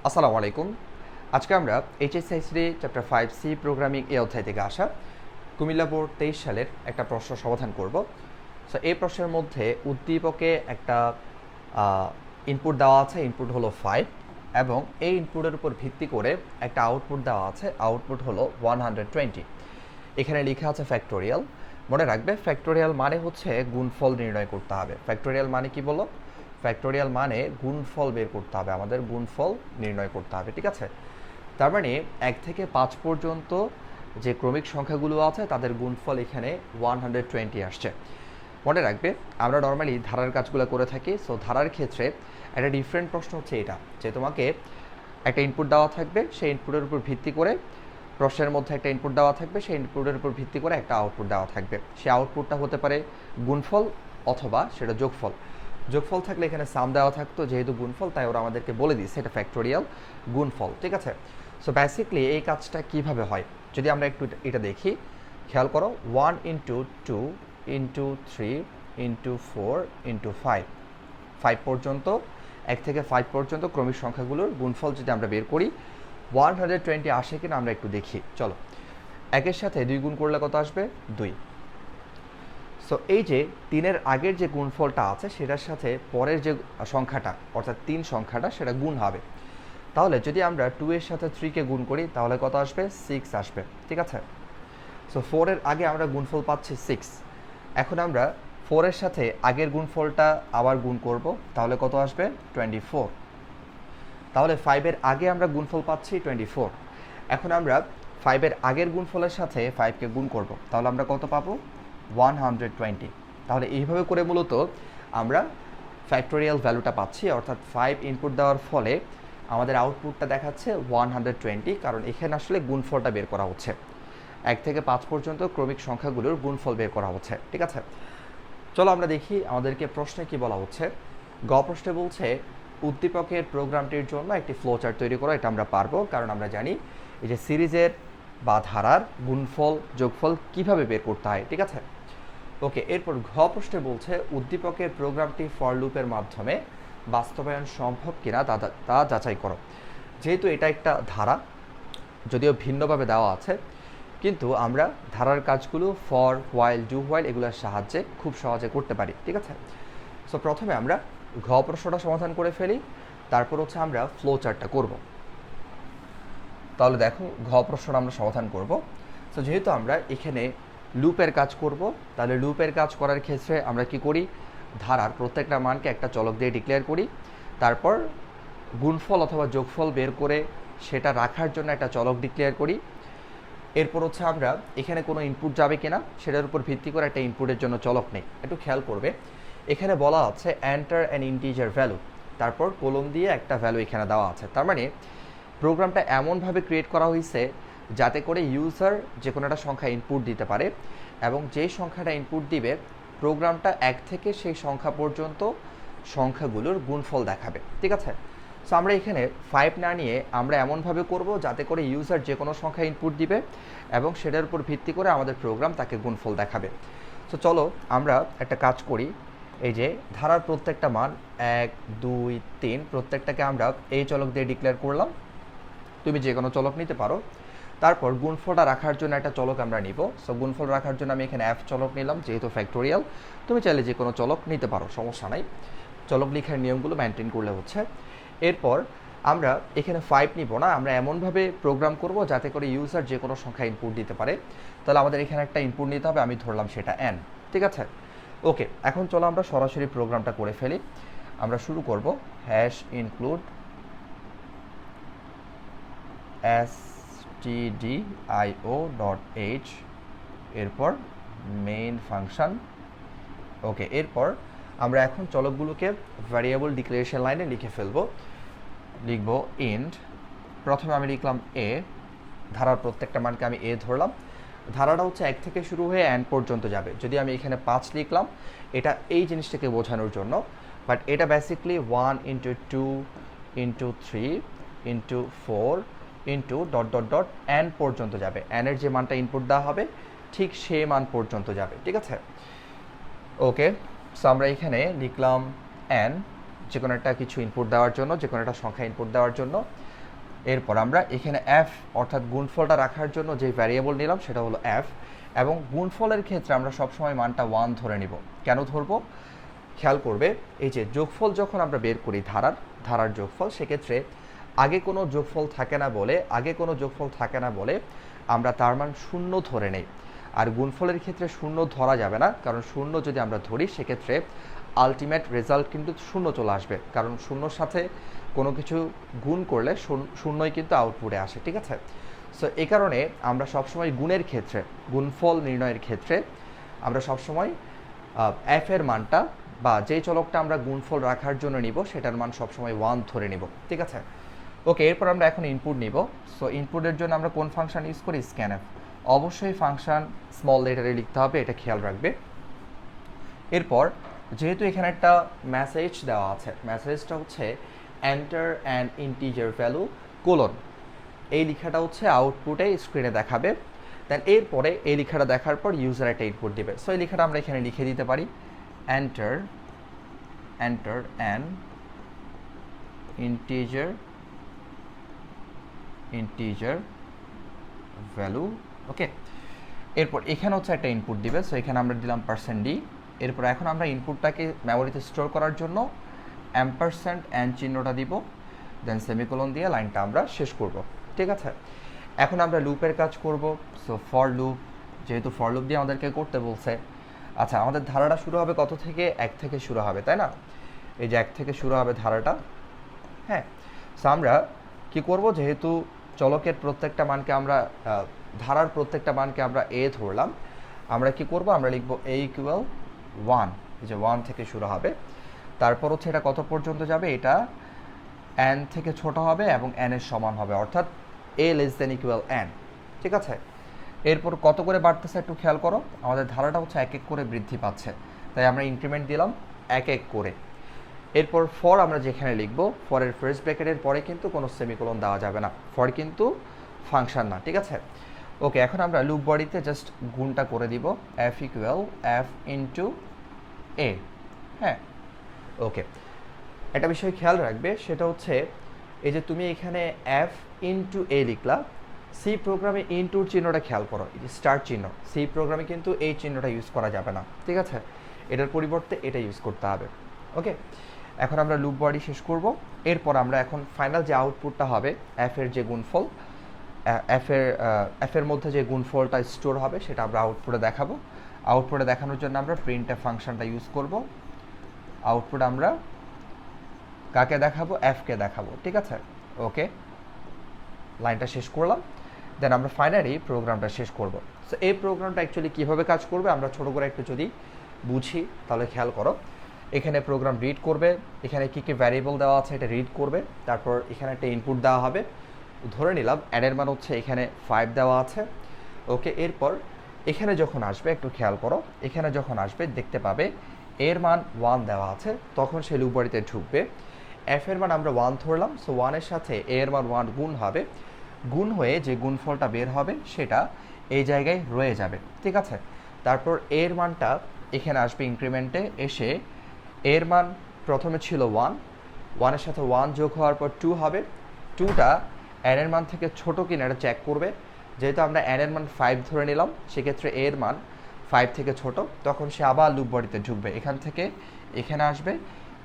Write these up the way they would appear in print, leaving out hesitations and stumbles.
আসসালামু আলাইকুম। আজকে আমরা এইচএসসি চ্যাপ্টার 5C প্রোগ্রামিং এই অধ্যায় থেকে আসা কুমিল্লা বোর্ড 23 সালের একটা প্রশ্ন সমাধান করব। সো এই প্রশ্নের মধ্যে উদ্দীপকে একটা ইনপুট দেওয়া আছে, ইনপুট হলো 5, এবং এই ইনপুটের উপর ভিত্তি করে একটা আউটপুট দেওয়া আছে, আউটপুট হলো 120। এখানে লেখা আছে ফ্যাক্টোরিয়াল। মনে রাখবে ফ্যাক্টোরিয়াল মানে হচ্ছে গুণফল নির্ণয় করতে হবে। ফ্যাক্টোরিয়াল মানে কি বলো? ফ্যাক্টোরিয়াল মানে গুণফল বের করতে হবে, আমাদের গুণফল নির্ণয় করতে হবে, ঠিক আছে? তার মানে 1 থেকে 5 পর্যন্ত যে ক্রমিক সংখ্যাগুলো আছে তাদের গুণফল এখানে 120 আসছে। মনে রাখবে আমরা নর্মালি ধারার কাজগুলো করে থাকি। সো ধারার ক্ষেত্রে একটা ডিফারেন্ট প্রশ্ন হচ্ছে এটা, যে তোমাকে একটা ইনপুট দেওয়া থাকবে, সেই ইনপুটের উপর ভিত্তি করে প্রশ্নের মধ্যে একটা ইনপুট দেওয়া থাকবে, সেই ইনপুটের উপর ভিত্তি করে একটা আউটপুট দেওয়া থাকবে। সেই আউটপুটটা হতে পারে গুণফল অথবা সেটা যোগফল। যোগফল থাকলে এখানে সাম দেওয়া থাকতো, যেহেতু গুণফল তাই ওরা আমাদেরকে বলে দিয়েছে এটা ফ্যাক্টোরিয়াল গুণফল, ঠিক আছে? সো বেসিকলি এই কাজটা কিভাবে হয় যদি আমরা একটু এটা দেখি, খেয়াল করো। 1 ইন্টু 2 ইন্টু 3 ইন্টু 4 ইন্টু 5 পর্যন্ত, 1 থেকে 5 পর্যন্ত ক্রমিক সংখ্যাগুলোর গুণফল যদি আমরা বের করি 120 আসে কিনা আমরা একটু দেখি। চলো, 1-এর সাথে 2 গুণ করলে কত আসবে? 2। সো এই যে 3-এর আগের যে গুণফলটা আছে সেটার সাথে পরের যে সংখ্যাটা অর্থাৎ 3 সংখ্যাটা সেটা গুণ হবে। তাহলে যদি আমরা 2-এর সাথে 3-কে গুণ করি তাহলে কত আসবে? 6 আসবে, ঠিক আছে? সো 4-এর আগে আমরা গুণফল পাচ্ছি 6। এখন আমরা 4-এর সাথে আগের গুণফলটা আবার গুণ করব, তাহলে কত আসবে? 24। তাহলে 5-এর আগে আমরা গুণফল পাচ্ছি 24। এখন আমরা 5-এর আগের গুণফলের সাথে 5-কে গুণ করব, তাহলে আমরা কত পাবো? 120। তাহলে এইভাবে করে মূলত আমরা ফ্যাক্টোরিয়াল ভ্যালুটা পাচ্ছি, অর্থাৎ 5 ইনপুট দেওয়ার ফলে আমাদের আউটপুটটা দেখাচ্ছে 120, কারণ এখানে আসলে গুণফলটা বের করা হচ্ছে। 1 থেকে 5 পর্যন্ত ক্রমিক সংখ্যাগুলোর গুণফল বের করা হচ্ছে, ঠিক আছে? চলো আমরা দেখি আমাদেরকে প্রশ্নে কি বলা হচ্ছে। গ প্রশ্নে বলছে উদ্দীপকের প্রোগ্রামটির জন্য একটি ফ্লোচার্ট তৈরি করো। এটা আমরা পারবো, কারণ আমরা জানি এই যে সিরিজের বা ধারার গুণফল যোগফল কিভাবে বের করতে হয়, ঠিক আছে? ওকে, এরপর ঘ প্রশ্নে বলছে উদ্দীপকের প্রোগ্রামটি ফর লুপের মাধ্যমে বাস্তবায়ন সম্ভব কিনা তা যাচাই করো। যেহেতু এটা একটা ধারা, যদিও ভিন্নভাবে দেওয়া আছে, কিন্তু আমরা ধারার কাজগুলো ফর, হোয়াইল, ডু হোয়াইল এগুলোর সাহায্যে খুব সহজে করতে পারি, ঠিক আছে? সো প্রথমে আমরা ঘ প্রশ্নটা সমাধান করে ফেলি, তারপর হচ্ছে আমরা ফ্লো চার্টটা করব। তাহলে দেখো ঘ প্রশ্নটা আমরা সমাধান করব। সো যেহেতু আমরা এখানে লুপের কাজ করব, তাহলে লুপের কাজ করার ক্ষেত্রে আমরা কি করি? ধারার প্রত্যেকটা মানকে একটা চলক দিয়ে ডিক্লেয়ার করি, তারপর গুণফল অথবা যোগফল বের করে সেটা রাখার জন্য একটা চলক ডিক্লেয়ার করি। এরপর হচ্ছে আমরা এখানে কোনো ইনপুট যাবে কিনা সেটার উপর ভিত্তি করে একটা ইনপুটের জন্য চলক নেই। একটু খেয়াল করবে, এখানে বলা আছে এন্টার অ্যান ইন্টিজার ভ্যালু, তারপর কোলন দিয়ে একটা ভ্যালু এখানে দেওয়া আছে। তার মানে প্রোগ্রামটা এমনভাবে ক্রিয়েট করা হয়েছে যাতে করে ইউজার যে কোনো একটা সংখ্যা ইনপুট দিতে পারে, এবং যেই সংখ্যাটা ইনপুট দিবে প্রোগ্রামটা 1 থেকে সেই সংখ্যা পর্যন্ত সংখ্যাগুলোর গুণফল দেখাবে, ঠিক আছে? সো আমরা এখানে 5 না নিয়ে আমরা এমনভাবে করব যাতে করে ইউজার যে কোনো সংখ্যা ইনপুট দিবে এবং সেটার উপর ভিত্তি করে আমাদের প্রোগ্রাম তাকে গুণফল দেখাবে। সো চলো আমরা একটা কাজ করি। এই যে ধারার প্রত্যেকটা মান 1, 2, 3 প্রত্যেকটাকে আমরা এই চলক দিয়ে ডিক্লেয়ার করলাম। তুমি যে কোনো চলক নিতে পারো। তারপর গুণফলটা রাখার জন্য একটা চলক আমরা নিব। সো গুণফল রাখার জন্য আমি এখানে এফ চলক নিলাম, যেহেতু ফ্যাক্টোরিয়াল। তুমি চাইলে যে কোনো চলক নিতে পারো, সমস্যা নাই। চলক লেখার নিয়মগুলো মেনটেন করলে হচ্ছে। এরপর আমরা এখানে 5 নিব না, আমরা এমনভাবে প্রোগ্রাম করব যাতে করে ইউজার যে কোনো সংখ্যা ইনপুট দিতে পারে। তাহলে আমাদের এখানে একটা ইনপুট নিতে হবে, আমি ধরলাম সেটা n, ঠিক আছে? ওকে, এখন চলো আমরা সরাসরি প্রোগ্রামটা করে ফেলি। আমরা শুরু করব হ্যাশ ইনক্লুড stdio.h, এরপর মেইন ফাংশন। ওকে, এরপর আমরা এখন চলকগুলোকে ভ্যারিয়েবল ডিক্লারেশন লাইনে লিখে ফেলবো। লিখব ইন্ট, প্রথমে আমি লিখলাম এ, ধারার প্রত্যেকটা মানকে আমি এ ধরলাম। ধারাটা হচ্ছে 1 থেকে শুরু হয়ে n পর্যন্ত যাবে। যদি আমি এখানে 5 লিখলাম, এটা এই জিনিসটাকে বোঝানোর জন্য, বাট এটা basically 1 into 2 into 3 into 4 into dot dot dot n পর্যন্ত যাবে। n এর যে মানটা ইনপুট দেওয়া হবে ঠিক সেই মান পর্যন্ত যাবে, ঠিক আছে? ওকে, সো আমরা এখানে লিখলাম n, যে কোনো একটা কিছু ইনপুট দেওয়ার জন্য, যে কোনো একটা সংখ্যা ইনপুট দেওয়ার জন্য। এরপর আমরা এখানে এফ অর্থাৎ গুণফলটা রাখার জন্য যে ভ্যারিয়েবল নিলাম সেটা হলো এফ, এবং গুণফলের ক্ষেত্রে আমরা সবসময় মানটা 1 ধরে নিব। কেন ধরবো খেয়াল করবে, এই যে যোগফল যখন আমরা বের করি ধারার যোগফল, সেক্ষেত্রে আগে কোনো যোগফল থাকে না বলে আমরা তার মান 0 ধরে নেই। আর গুণফলের ক্ষেত্রে 0 ধরা যাবে না, কারণ 0 যদি আমরা ধরি সেক্ষেত্রে আলটিমেট রেজাল্ট কিন্তু 0 চলে আসবে, কারণ 0-র সাথে কোনো কিছু গুণ করলে 0ই কিন্তু আউটপুটে আসে, ঠিক আছে। সো এই কারণে আমরা সবসময় গুণফল নির্ণয়ের ক্ষেত্রে আমরা সবসময় এফ এর মানটা বা যেই চলকটা আমরা গুণফল রাখার জন্য নিব সেটার মান সবসময় 1 ধরে নিব, ঠিক আছে। ওকে, এরপর আমরা এখন ইনপুট নিব। সো ইনপুটের জন্য আমরা কোন ফাংশন ইউজ করি? স্ক্যানএফ। অবশ্যই ফাংশন স্মল লেটারে লিখতে হবে, এটা খেয়াল রাখবে। এরপর যেহেতু এখানে একটা মেসেজ দেওয়া আছে, মেসেজটা হচ্ছে enter an integer value colon, এই লেখাটা হচ্ছে আউটপুটে স্ক্রিনে দেখাবে। দেন এরপরে এই লেখাটা দেখার পর ইউজার একটা ইনপুট দিবে। সো এই লেখাটা আমরা এখানে লিখে দিতে পারি, এন্টার অ্যান ইন্টিজার ভ্যালু। ওকে, এরপর এখানে হচ্ছে একটা ইনপুট দিবে। সো এখানে আমরা দিলাম %d। এরপর এখন আমরা ইনপুটটাকে মেমোরিতে স্টোর করার জন্য $n চিহ্নটা দিব, দেন সেমিকোলন দিয়ে লাইনটা আমরা শেষ করব, ঠিক আছে। এখন আমরা লুপের কাজ করব। সো ফর লুপ, যেহেতু ফর লুপ দিয়ে আমাদেরকে করতে বলছে। আচ্ছা, আমাদের ধারাটা শুরু হবে কত থেকে? 1 থেকে শুরু হবে, তাই না? এই যে 1 থেকে শুরু হবে ধারাটা, হ্যাঁ। সো আমরা কি করব, যেহেতু চলকের প্রত্যেকটা মানকে আমরা ধারার প্রত্যেকটা মানকে আমরা এ ধরলাম, আমরা কি করব, আমরা লিখব a = 1, এই যে 1 থেকে শুরু হবে। তারপর হচ্ছে এটা কত পর্যন্ত যাবে? এটা n থেকে ছোট হবে এবং n এর সমান হবে, অর্থাৎ a <= n, ঠিক আছে। এরপর কত করে বাড়তেছে একটু খেয়াল করো, আমাদের ধারাটা হচ্ছে 1 1 করে বৃদ্ধি পাচ্ছে, তাই আমরা ইনক্রিমেন্ট দিলাম 1 1 করে। এরপর ফর আমরা যেখানে লিখব, ফরের ফার্স্ট ব্র্যাকেটের পরে কিন্তু কোনো সেমিকোলন দেওয়া যাবে না, ফর কিন্তু ফাংশন না, ঠিক আছে। ওকে, এখন আমরা লুপ বডিতে জাস্ট গুণটা করে দিব, f = f * a, হ্যাঁ। ওকে, একটা বিষয় খেয়াল রাখবে, সেটা হচ্ছে এই যে তুমি এখানে f * a লিখলা, সি প্রোগ্রামে ইনটুর চিহ্নটা খেয়াল করো, এই যে স্টার চিহ্ন, সি প্রোগ্রামে কিন্তু এই চিহ্নটা ইউজ করা যাবে না, ঠিক আছে। এটার পরিবর্তে এটা ইউজ করতে হবে। ওকে, এখন আমরা লুপ বডি শেষ করব। এরপর আমরা এখন ফাইনাল যে আউটপুটটা হবে, এফ এর যে গুণফল, এফ এর মধ্যে যে গুণফলটা স্টোর হবে সেটা আমরা আউটপুটে দেখাবো। আউটপুটে দেখানোর জন্য আমরা প্রিন্টএফ ফাংশনটা ইউজ করব। আউটপুট আমরা কাকে দেখাবো? এফকে দেখাবো, ঠিক আছে। ওকে, লাইনটা শেষ করলাম, দেন আমরা ফাইনালি প্রোগ্রামটা শেষ করব। সো এই প্রোগ্রামটা অ্যাকচুয়ালি কীভাবে কাজ করবে আমরা ছোটো করে একটু যদি বুঝি তাহলে খেয়াল করো। এখানে প্রোগ্রাম রিড করবে, এখানে কী কী ভ্যারিয়েবল দেওয়া আছে এটা রিড করবে, তারপর এখানে একটা ইনপুট দেওয়া হবে, ধরে নিলাম অ্যাডের মান হচ্ছে এখানে 5 দেওয়া আছে। ওকে, এরপর এখানে যখন আসবে একটু খেয়াল করো, এখানে যখন আসবে দেখতে পাবে এর মান 1 দেওয়া আছে, তখন সে লুপ বডিতে ঢুকবে। এফ এর মান আমরা 1 ধরলাম, সো 1 এর সাথে এ এর মান 1 গুণ হবে, গুণ হয়ে যে গুণফলটা বের হবে সেটা এই জায়গায় রয়ে যাবে, ঠিক আছে। তারপর এর মানটা এখানে আসবে ইনক্রিমেন্টে, এসে এর মান প্রথমে ছিল 1, 1 এর সাথে 1 যোগ হওয়ার পর 2 হবে, 2টা n এর মান থেকে ছোটো কিনা এটা চেক করবে। যেহেতু আমরা n এর মান 5 ধরে নিলাম, সেক্ষেত্রে এর মান 5 থেকে ছোট, তখন সে আবার লুপ বডিতে ঢুকবে, এখান থেকে এখানে আসবে।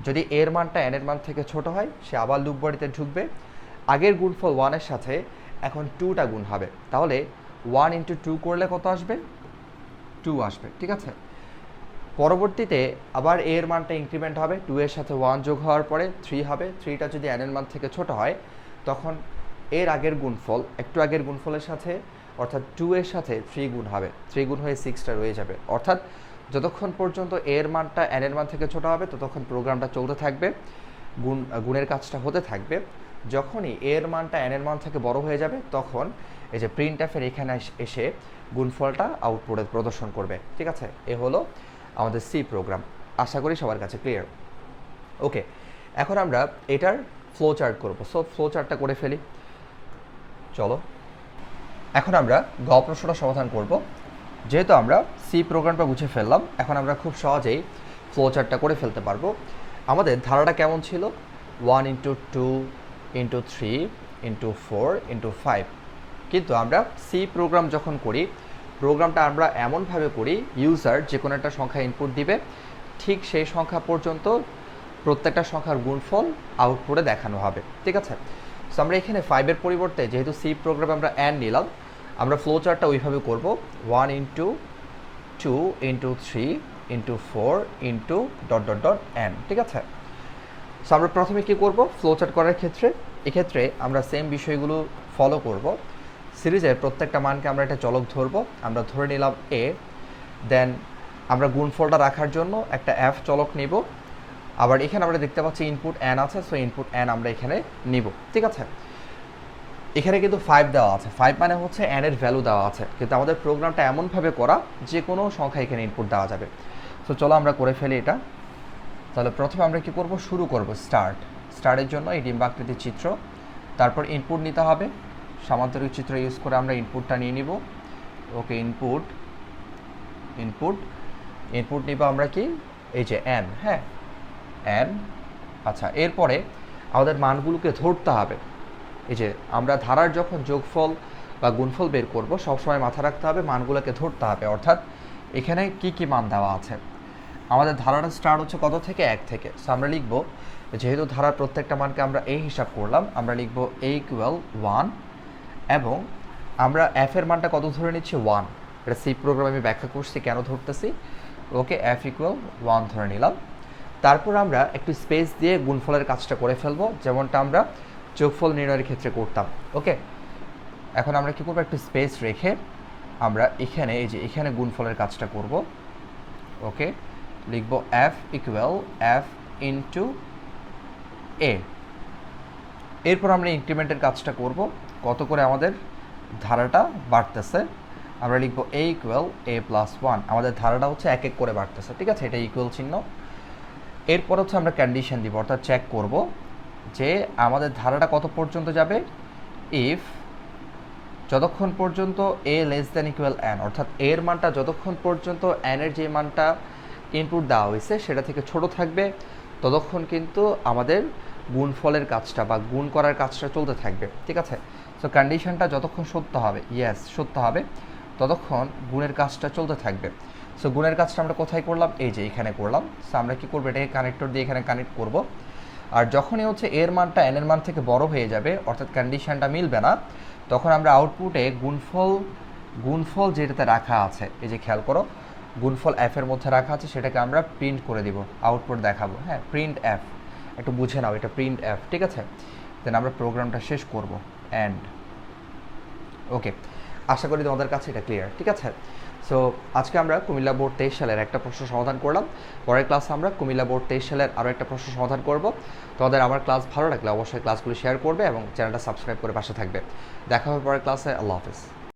যদি এর মানটা n এর মান থেকে ছোট হয় সে আবার লুপ বডিতে ঢুকবে। আগের গুণফল 1 এর সাথে এখন 2টা গুণ হবে, তাহলে 1 × 2 করলে কত আসবে? 2 আসবে, ঠিক আছে। পরবর্তীতে আবার এর মানটা ইনক্রিমেন্ট হবে, 2 এর সাথে 1 যোগ হওয়ার পরে 3 হবে, 3টা যদি n এর মান থেকে ছোট হয় তখন এর আগের গুণফল একটু আগের গুণফলের সাথে অর্থাৎ 2 এর সাথে 3 গুণ হবে, 3 গুণ হয়ে 6টা রয়ে যাবে। অর্থাৎ যতক্ষণ পর্যন্ত এর মানটা n এর মান থেকে ছোট হবে ততক্ষণ প্রোগ্রামটা চলতে থাকবে, গুণের কাজটা হতে থাকবে। যখনই এর মানটা n এর মান থেকে বড় হয়ে যাবে তখন এই যে প্রিন্টএফের এখানে এসে গুণফলটা আউটপুটে প্রদর্শন করবে, ঠিক আছে। এ হলো আমাদের সি প্রোগ্রাম, আশা করি সবার কাছে ক্লিয়ার। ওকে, এখন আমরা এটার ফ্লো চার্ট করবো। সো ফ্লো চার্টটা করে ফেলি, চলো। এখন আমরা গ প্রশ্নটা সমাধান করব। যেহেতু আমরা সি প্রোগ্রামটা বুঝে ফেললাম, এখন আমরা খুব সহজেই ফ্লো চার্টটা করে ফেলতে পারবো। আমাদের ধারাটা কেমন ছিল? 1 × 2 ইন্টু 3 ইন্টু 4 ইন্টু 5। কিন্তু আমরা সি প্রোগ্রাম যখন করি, প্রোগ্রামটা আমরা এমনভাবে করি, ইউজার যে কোনো একটা সংখ্যা ইনপুট দিবে, ঠিক সেই সংখ্যা পর্যন্ত প্রত্যেকটা সংখ্যার গুণফল আউটপুটে দেখানো হবে। ঠিক আছে? সো আমরা এখানে 5-এর পরিবর্তে যেহেতু সি প্রোগ্রামে আমরা অ্যান নিলাম, আমরা ফ্লো চার্টটা ওইভাবে করব, 1 into 2 into 3 into 4 into dot dot dot an. ঠিক আছে? সো আমরা প্রথমে কী করব, ফ্লো চার্ট করার ক্ষেত্রে এক্ষেত্রে আমরা সেম বিষয়গুলো ফলো করব। সিরিজের প্রত্যেকটা মানকে আমরা একটা চলক ধরবো, আমরা ধরে নিলাম এ, দেন আমরা গুণফলটা রাখার জন্য একটা এফ চলক নিব। আবার এখানে আমরা দেখতে পাচ্ছি ইনপুট অ্যান আছে, সো ইনপুট অ্যান আমরা এখানে নিব। ঠিক আছে? এখানে কিন্তু 5 দেওয়া আছে, 5 মানে হচ্ছে অ্যানের ভ্যালু দেওয়া আছে, কিন্তু আমাদের প্রোগ্রামটা এমনভাবে করা যে কোনো সংখ্যা এখানে ইনপুট দেওয়া যাবে। সো চলো আমরা করে ফেলি এটা। তাহলে প্রথমে আমরা কি করব, শুরু করব স্টার্টের জন্য এই ডিম্বাকৃতির চিত্র, তারপর ইনপুট নিতে হবে, সামান্তরিক চিত্র ইউজ করে আমরা ইনপুটটা নিয়ে নিব। ওকে, ইনপুট নিব আমরা কি, এই যে এন, হ্যাঁ এন। আচ্ছা, এরপরে আমাদের মানগুলোকে ধরতে হবে। এই যে আমরা ধারার যখন যোগফল বা গুণফল বের করব, সবসময় মাথায় রাখতে হবে মানগুলোকে ধরতে হবে, অর্থাৎ এখানে কি কি মান দেওয়া আছে। আমাদের ধারাটা স্টার্ট হচ্ছে কত থেকে, 1 থেকে। সো আমরা লিখব, যেহেতু ধারার প্রত্যেকটা মানকে আমরা এই হিসাব করলাম, আমরা লিখব a ইকুয়াল 1, এবং আমরা f এর মানটা কত ধরে নিচ্ছি, 1। এটা সি প্রোগ্রামে আমি ব্যাখ্যা করছি কেন ধরতেছি। ওকে, f ইকুয়াল 1 ধরে নিলাম। তারপর আমরা একটু স্পেস দিয়ে গুণফলের কাজটা করে ফেলবো, যেমনটা আমরা যোগফল নির্ণয়ের ক্ষেত্রে করতাম। ওকে, এখন আমরা কী করবো, একটু স্পেস রেখে আমরা এখানে এই যে এখানে গুণফলের কাজটা করব। ওকে, লিখব f ইকুয়াল f ইন্টু এ। এরপর আমরা ইনক্রিমেন্টের কাজটা করব, কত করে আমাদের ধারাটা বাড়তেছে। আমরা লিখব a ইকুয়াল a প্লাস 1, আমাদের ধারাটা হচ্ছে এক এক করে বাড়তেছে। ঠিক আছে, এটা ইকুয়াল চিহ্ন। এরপর হচ্ছে আমরা কন্ডিশন দিব, অর্থাৎ চেক করব যে আমাদের ধারাটা কত পর্যন্ত যাবে, ইফ যতক্ষণ পর্যন্ত a less than equal n, অর্থাৎ এর মানটা যতক্ষণ পর্যন্ত n এর যে মানটা ইনপুট দেওয়া হয়েছে সেটা থেকে ছোট থাকবে, ততক্ষণ কিন্তু আমাদের গুণফলের কাজটা বা গুণ করার কাজটা চলতে থাকবে। ঠিক আছে? সো কন্ডিশনটা যতক্ষণ সত্য হবে, ইয়েস সত্য হবে, ততক্ষণ গুণের কাজটা চলতে থাকবে। সো গুণের কাজটা আমরা কোথায় করলাম, এই যে এখানে করলাম। সো আমরা কী করবো, এটাকে কানেক্টর দিয়ে এখানে কানেক্ট করব। আর যখনই হচ্ছে এর মানটা n এর মান থেকে বড় হয়ে যাবে, অর্থাৎ কন্ডিশনটা মিলবে না, তখন আমরা আউটপুটে গুণফল যেটাতে রাখা আছে, এই যে খেয়াল করো, গুণফল f এর মধ্যে রাখা আছে, সেটাকে আমরা প্রিন্ট করে দিব, আউটপুট দেখাবো। হ্যাঁ, প্রিন্ট f, একটু বুঝে নাও, এটা প্রিন্ট f। ঠিক আছে? দেন আমরা প্রোগ্রামটা শেষ করব, এন্ড। ওকে, আশা করি তোমাদের কাছে এটা ক্লিয়ার। ঠিক আছে? সো আজকে আমরা কুমিল্লা বোর্ড 23 সালের একটা প্রশ্ন সমাধান করলাম। পরের ক্লাসে আমরা কুমিল্লা বোর্ড 23 সালের আরও একটা প্রশ্ন সমাধান করব। তোমাদের আমার ক্লাস ভালো লাগলে অবশ্যই ক্লাসগুলো শেয়ার করবে এবং চ্যানেলটা সাবস্ক্রাইব করে পাশে থাকবে। দেখা হবে পরের ক্লাসে। আল্লাহ হাফেজ।